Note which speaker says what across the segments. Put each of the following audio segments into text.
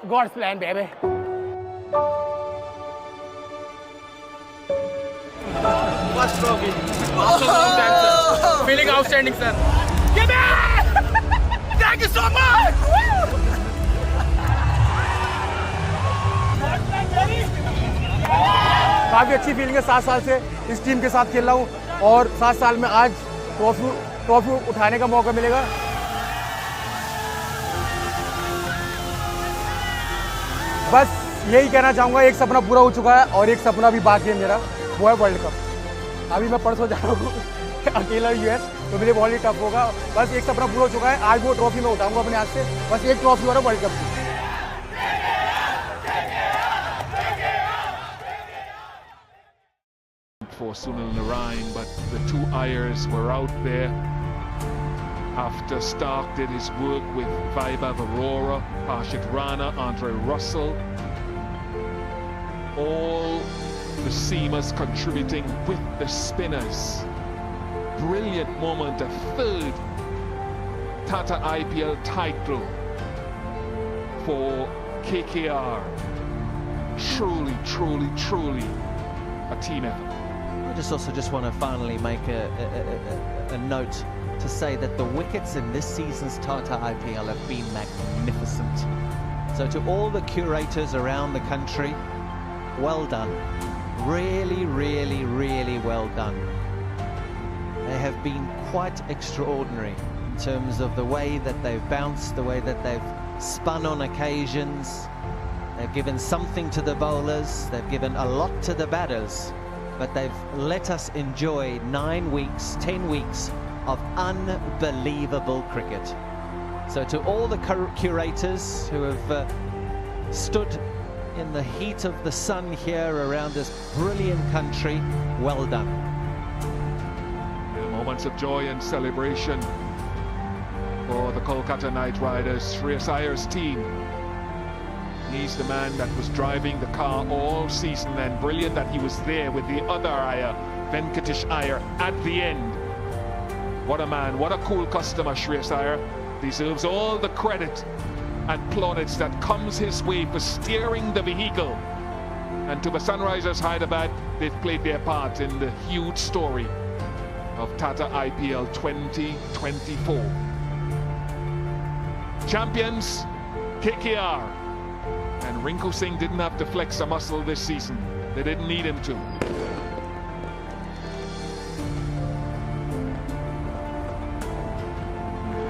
Speaker 1: God's plan, baby.
Speaker 2: First trophy. After long time, sir. Feeling outstanding, sir.
Speaker 1: Give me! Thank you so much! काफी अच्छी feeling है। 7 साल से इस team के साथ खेल रहा हूँ और 7 साल में आज ट्रॉफी उठाने का मौका मिलेगा। बस यही कहना चाहूँगा, एक सपना पूरा हो चुका है और एक सपना भी बाकी है मेरा, वो है वर्ल्ड कप। अभी मैं परसों जा रहा हूँ अकेला यूएस, तो मेरे बहुत ही टफ होगा। बस एक सपना पूरा हो चुका है, आज वो ट्रॉफी मैं उठाऊंगा अपने हाथ से। बस एक ट्रॉफी हो रहा है वर्ल्ड कप की।
Speaker 3: For Sunil Narayan, but the two Ayers were out there after Stark did his work with Vaibhav Arora, Harshit Rana, Andre Russell, all the seamers contributing with the spinners. Brilliant moment, a third Tata IPL title for KKR. Truly, truly, truly a team effort.
Speaker 4: I just want to finally make a note to say that the wickets in this season's Tata IPL have been magnificent. So to all the curators around the country, well done. Really, really, really well done. They have been quite extraordinary in terms of the way that they've bounced, the way that they've spun on occasions. They've given something to the bowlers, they've given a lot to the batters, but they've let us enjoy 9 weeks, 10 weeks of unbelievable cricket. So to all the curators who have stood in the heat of the sun here around this brilliant country, well done.
Speaker 3: Moments of joy and celebration for the Kolkata Knight Riders. Shreyas Iyer's team. He's the man that was driving the car all season, and brilliant that he was there with the other Iyer, Venkatesh Iyer, at the end. What a man, what a cool customer Shreyas Iyer. Deserves all the credit and plaudits that comes his way for steering the vehicle. And to the Sunrisers Hyderabad, they've played their part in the huge story of Tata IPL 2024. Champions, KKR. And Rinku Singh didn't have to flex a muscle this season. They didn't need him to.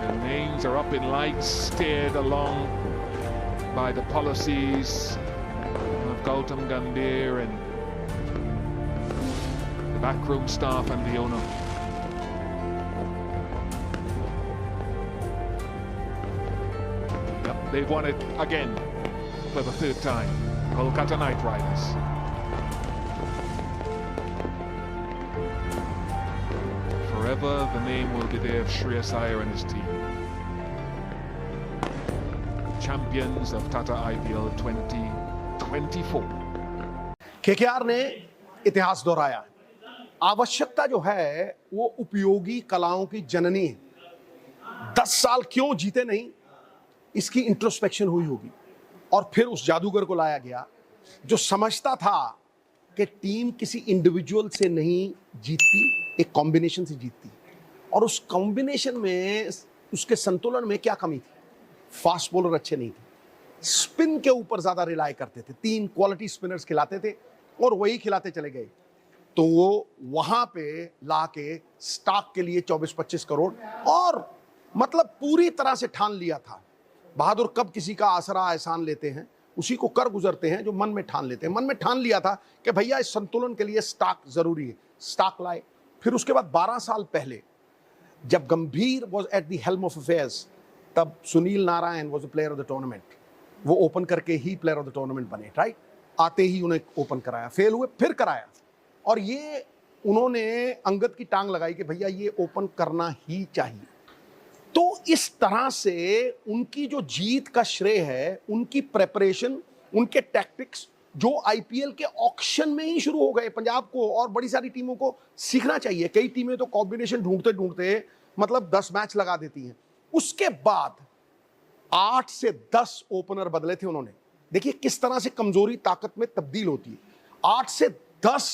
Speaker 3: Their names are up in lights, steered along by the policies of Gautam Gambhir and the backroom staff and the owner. Yep, they've won it again. For the third time, Kolkata Knight Riders. Forever the name will be there of Shreyas Iyer and his team. Champions of Tata IPL 2024.
Speaker 5: KKR ने इतिहास दोहराया। आवश्यकता जो है वो उपयोगी कलाओं की जननी है। 10 साल क्यों जीते नहीं, इसकी इंट्रोस्पेक्शन हुई होगी और फिर उस जादूगर को लाया गया जो समझता था कि टीम किसी इंडिविजुअल से नहीं जीतती, एक कॉम्बिनेशन से जीतती। और उस कॉम्बिनेशन में उसके संतुलन में क्या कमी थी? फास्ट बॉलर अच्छे नहीं थे, स्पिन के ऊपर ज्यादा रिलाई करते थे। 3 क्वालिटी स्पिनर्स खिलाते थे और वही खिलाते चले गए। तो वो वहां पे लाके स्टार्क के लिए 24-25 करोड़ और मतलब पूरी तरह से ठान लिया था। बहादुर कब किसी का आसरा एहसान लेते हैं, उसी को कर गुजरते हैं जो मन में ठान लेते हैं। मन में ठान लिया था कि भैया इस संतुलन के लिए स्टार्क जरूरी है, स्टार्क लाए। फिर उसके बाद 12 साल पहले जब Gambhir was at the helm of affairs, तब Sunil Narine was the player of the tournament. वो ओपन करके ही प्लेयर ऑफ द टूर्नामेंट बने, राइट? आते ही उन्हें ओपन कराया, फेल हुए, फिर कराया और ये उन्होंने अंगद की टांग लगाई कि भैया ये ओपन करना ही चाहिए। तो इस तरह से उनकी जो जीत का श्रेय है, उनकी प्रेपरेशन, उनके टैक्टिक्स जो आईपीएल के ऑक्शन में ही शुरू हो गए। पंजाब को और बड़ी सारी टीमों को सीखना चाहिए। कई टीमें तो कॉम्बिनेशन ढूंढते ढूंढते मतलब 10 मैच लगा देती हैं। उसके बाद 8 से 10 ओपनर बदले थे उन्होंने। देखिए किस तरह से कमजोरी ताकत में तब्दील होती है। 8 से 10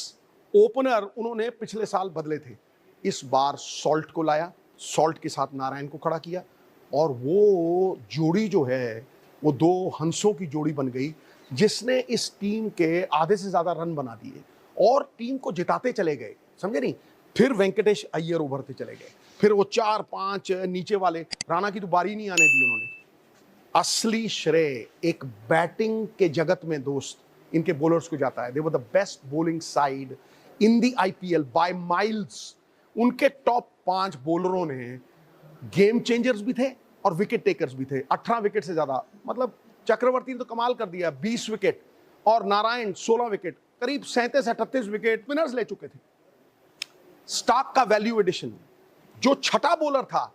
Speaker 5: ओपनर उन्होंने पिछले साल बदले थे। इस बार सॉल्ट को लाया, सॉल्ट के साथ नारायण को खड़ा किया, और वो जोड़ी जो है वो 2 हंसों की जोड़ी बन गई, जिसने इस टीम के आधे से ज्यादा रन बना दिए और टीम को जिताते चले गए, समझे नहीं। फिर वेंकटेश अय्यर उभरते चले गए, फिर वो 4-5 नीचे वाले, राणा की तो बारी नहीं आने दी उन्होंने। असली श्रेय एक बैटिंग के जगत में दोस्त इनके बॉलर्स को जाता है। They were the best bowling side in the IPL by miles. उनके टॉप 5 बॉलरों ने गेम चेंजर्स भी थे और विकेट टेकर्स भी थे। 18 विकेट से ज्यादा, मतलब चक्रवर्ती ने तो कमाल कर दिया, 20 विकेट, और नारायण 16 विकेट, करीब 37-38 विकेट विनर्स ले चुके थे। स्टार्क का वैल्यू एडिशन, जो छठा बॉलर था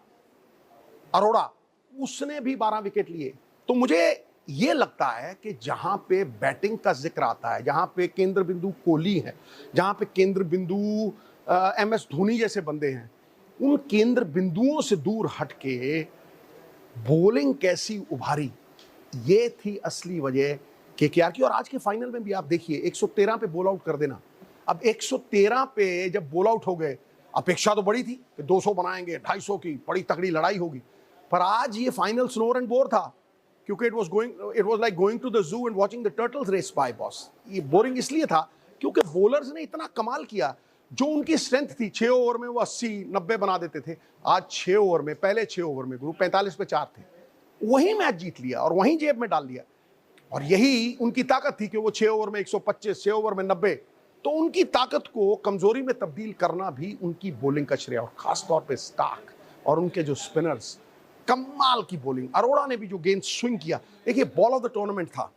Speaker 5: अरोड़ा, उसने भी 12 विकेट लिए। तो मुझे यह लगता है कि जहां पे बैटिंग का जिक्र आता है, जहां पे केंद्र बिंदु कोहली है, जहां पे केंद्र बिंदु MS धोनी जैसे बंदे हैं, उन केंद्र बिंदुओं से दूर हटके बॉलिंग कैसी उभारी, ये थी असली वजह केकेआर की। और आज के फाइनल में भी आप देखिए 113 पे बॉल आउट कर देना। अब 113 पे जब बॉल आउट हो गए, अपेक्षा तो बड़ी थी कि 200 बनाएंगे, 250 की बड़ी तगड़ी लड़ाई होगी, पर आज ये फाइनल स्नोर एंड बोर था, क्योंकि it was like going to the zoo and watching the turtles race by boss. ये बोरिंग इसलिए था क्योंकि बॉलर्स ने इतना कमाल किया। जो उनकी स्ट्रेंथ थी, 6 ओवर में वो 80-90 बना देते थे, आज 6 ओवर में, पहले 6 ओवर में गुरु 45 पे 4 थे, वही मैच जीत लिया और वहीं जेब में डाल लिया। और यही उनकी ताकत थी कि वो 6 ओवर में 125, 6 ओवर में 90। तो उनकी ताकत को कमजोरी में तब्दील करना भी उनकी बॉलिंग का श्रेय, और खासतौर पे स्टार्क और उनके जो स्पिनर्स, कमाल की बॉलिंग। अरोड़ा ने भी जो गेंद स्विंग किया, देखिए बॉल ऑफ द टूर्नामेंट था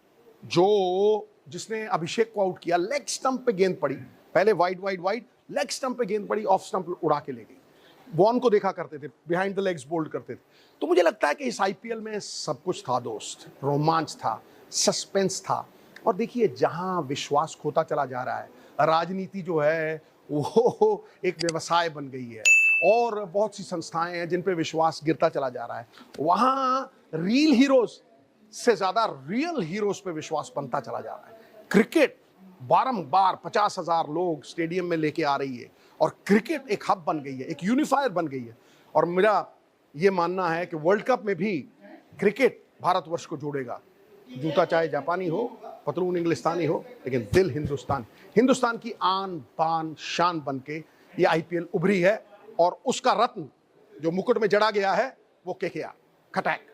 Speaker 5: जो जिसने अभिषेक को आउट किया। लेग स्टंप पे गेंद पड़ी, पहले वाइड, लेग स्टंप पे गेंद पड़ी, ऑफ स्टंप उड़ा के ले गई। वॉर्न को देखा करते थे, बिहाइंड द लेग्स बोल्ड करते थे। तो मुझे लगता है कि इस आईपीएल में सब कुछ था दोस्त, रोमांच था, सस्पेंस था। और देखिए जहां विश्वास खोता चला जा रहा है, राजनीति जो है वो एक व्यवसाय बन गई है, और बहुत सी संस्थाएं हैं जिन पे विश्वास गिरता चला जा रहा है, वहां रियल हीरोज से ज्यादा रियल हीरोज पे विश्वास बनता चला जा रहा है। क्रिकेट बारंबार 50,000 लोग स्टेडियम में लेके आ रही है, और क्रिकेट एक हब बन गई है, एक यूनिफायर बन गई है। और मेरा ये मानना है कि वर्ल्ड कप में भी क्रिकेट भारतवर्ष को जोड़ेगा। जूता चाहे जापानी हो, पतलून इंग्लिस्तानी हो, लेकिन दिल हिंदुस्तान की आन बान शान बन के ये आईपीएल उभरी है। और उसका रत्न जो मुकुट में जड़ा गया है वो केकेआर। खटैक।